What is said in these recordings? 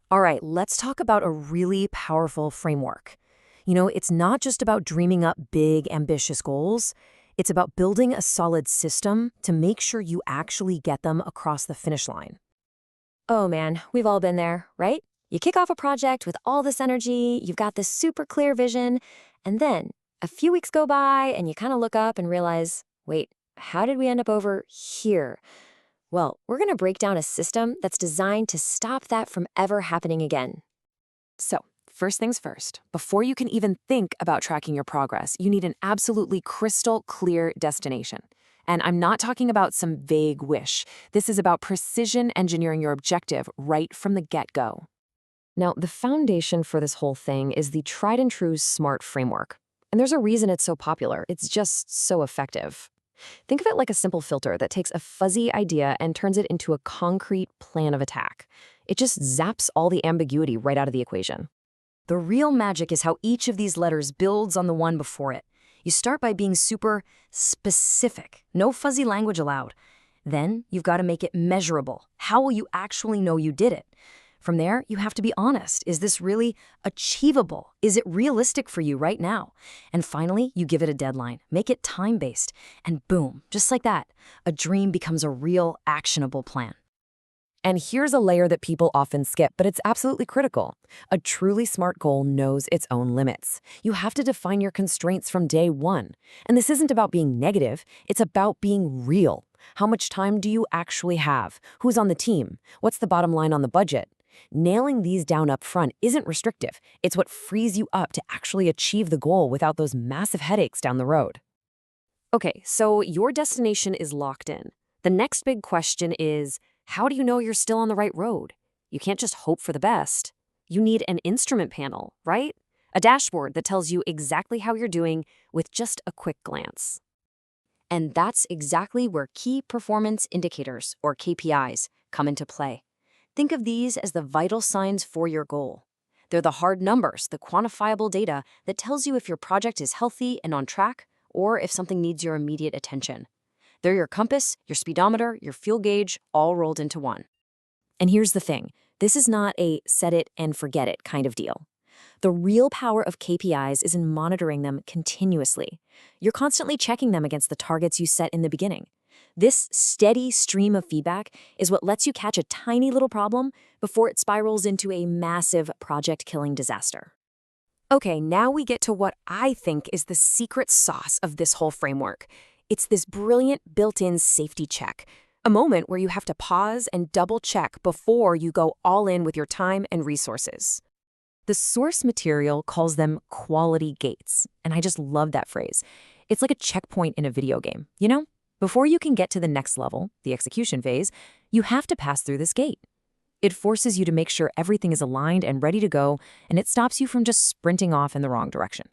All right, let's talk about a really powerful framework. It's not just about dreaming up big, ambitious goals. It's about building a solid system to make sure you actually get them across the finish line. Oh man, we've all been there, right? You kick off a project with all this energy, you've got this super clear vision, and then a few weeks go by and you kind of look up and realize, wait, how did we end up over here? Well, we're going to break down a system that's designed to stop that from ever happening again. So, first things first, before you can even think about tracking your progress, you need an absolutely crystal clear destination. And I'm not talking about some vague wish. This is about precision engineering your objective right from the get-go. Now, the foundation for this whole thing is the tried and true SMART framework. And there's a reason it's so popular. It's just so effective. Think of it like a simple filter that takes a fuzzy idea and turns it into a concrete plan of attack. It just zaps all the ambiguity right out of the equation. The real magic is how each of these letters builds on the one before it. You start by being super specific, no fuzzy language allowed. Then you've got to make it measurable. How will you actually know you did it? From there, you have to be honest. Is this really achievable? Is it realistic for you right now? And finally, you give it a deadline. Make it time-based. And boom, just like that, a dream becomes a real, actionable plan. And here's a layer that people often skip, but it's absolutely critical. A truly smart goal knows its own limits. You have to define your constraints from day one. And this isn't about being negative, it's about being real. How much time do you actually have? Who's on the team? What's the bottom line on the budget? Nailing these down up front isn't restrictive. It's what frees you up to actually achieve the goal without those massive headaches down the road. Okay, so your destination is locked in. The next big question is, how do you know you're still on the right road? You can't just hope for the best. You need an instrument panel, right? A dashboard that tells you exactly how you're doing with just a quick glance. And that's exactly where key performance indicators, or KPIs, come into play. Think of these as the vital signs for your goal. They're the hard numbers, the quantifiable data that tells you if your project is healthy and on track, or if something needs your immediate attention. They're your compass, your speedometer, your fuel gauge, all rolled into one. And here's the thing. This is not a set it and forget it kind of deal. The real power of KPIs is in monitoring them continuously. You're constantly checking them against the targets you set in the beginning. This steady stream of feedback is what lets you catch a tiny little problem before it spirals into a massive project-killing disaster. Okay, now we get to what I think is the secret sauce of this whole framework. It's this brilliant built-in safety check, a moment where you have to pause and double-check before you go all in with your time and resources. The source material calls them quality gates, and I just love that phrase. It's like a checkpoint in a video game, you know? Before you can get to the next level, the execution phase, you have to pass through this gate. It forces you to make sure everything is aligned and ready to go, and it stops you from just sprinting off in the wrong direction.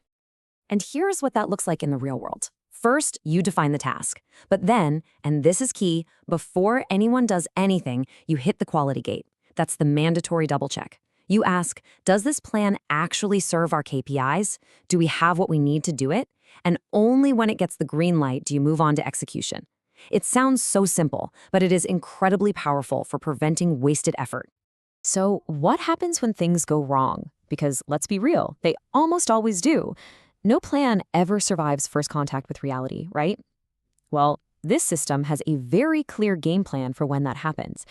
And here's what that looks like in the real world. First, you define the task. But then, and this is key, before anyone does anything, you hit the quality gate. That's the mandatory double check. You ask, does this plan actually serve our KPIs? Do we have what we need to do it? And only when it gets the green light do you move on to execution. It sounds so simple, but it is incredibly powerful for preventing wasted effort. So what happens when things go wrong? Because let's be real, they almost always do. No plan ever survives first contact with reality, right? Well, this system has a very clear game plan for when that happens.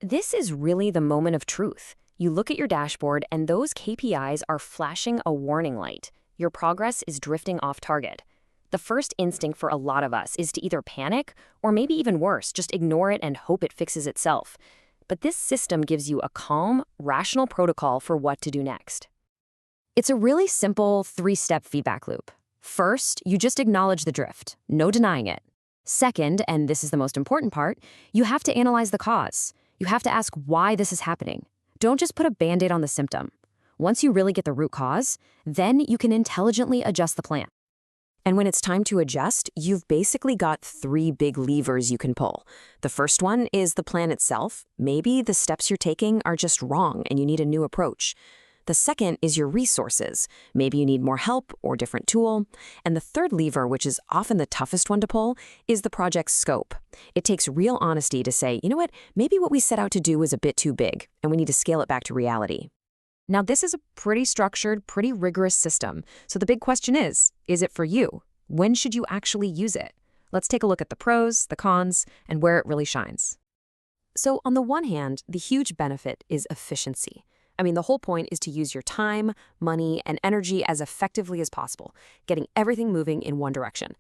This is really the moment of truth. You look at your dashboard and those KPIs are flashing a warning light. Your progress is drifting off target. The first instinct for a lot of us is to either panic or maybe even worse, just ignore it and hope it fixes itself. But this system gives you a calm, rational protocol for what to do next. It's a really simple 3-step feedback loop. First, you just acknowledge the drift, no denying it. Second, and this is the most important part, you have to analyze the cause. You have to ask why this is happening. Don't just put a Band-Aid on the symptom. Once you really get the root cause, then you can intelligently adjust the plan. And when it's time to adjust, you've basically got 3 big levers you can pull. The first one is the plan itself. Maybe the steps you're taking are just wrong and you need a new approach. The second is your resources. Maybe you need more help or different tool. And the third lever, which is often the toughest one to pull, is the project's scope. It takes real honesty to say, you know what, maybe what we set out to do is a bit too big, and we need to scale it back to reality. Now, this is a pretty structured, pretty rigorous system. So the big question is it for you? When should you actually use it? Let's take a look at the pros, the cons, and where it really shines. So on the one hand, the huge benefit is efficiency. I mean, the whole point is to use your time, money, and energy as effectively as possible, getting everything moving in one direction.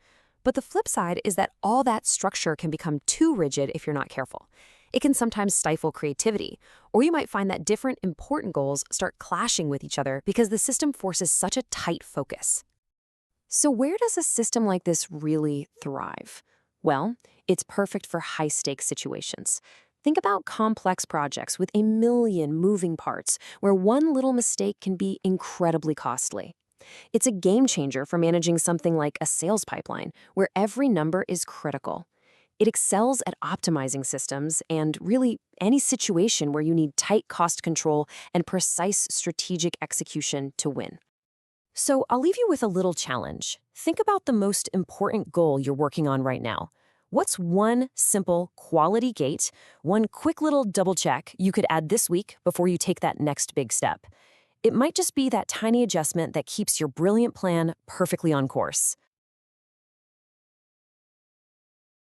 But the flip side is that all that structure can become too rigid if you're not careful. It can sometimes stifle creativity, or you might find that different important goals start clashing with each other because the system forces such a tight focus. So where does a system like this really thrive? Well, it's perfect for high-stakes situations. Think about complex projects with a million moving parts where one little mistake can be incredibly costly. It's a game changer for managing something like a sales pipeline, where every number is critical. It excels at optimizing systems and really any situation where you need tight cost control and precise strategic execution to win. So I'll leave you with a little challenge. Think about the most important goal you're working on right now. What's one simple quality gate, one quick little double check you could add this week before you take that next big step? It might just be that tiny adjustment that keeps your brilliant plan perfectly on course.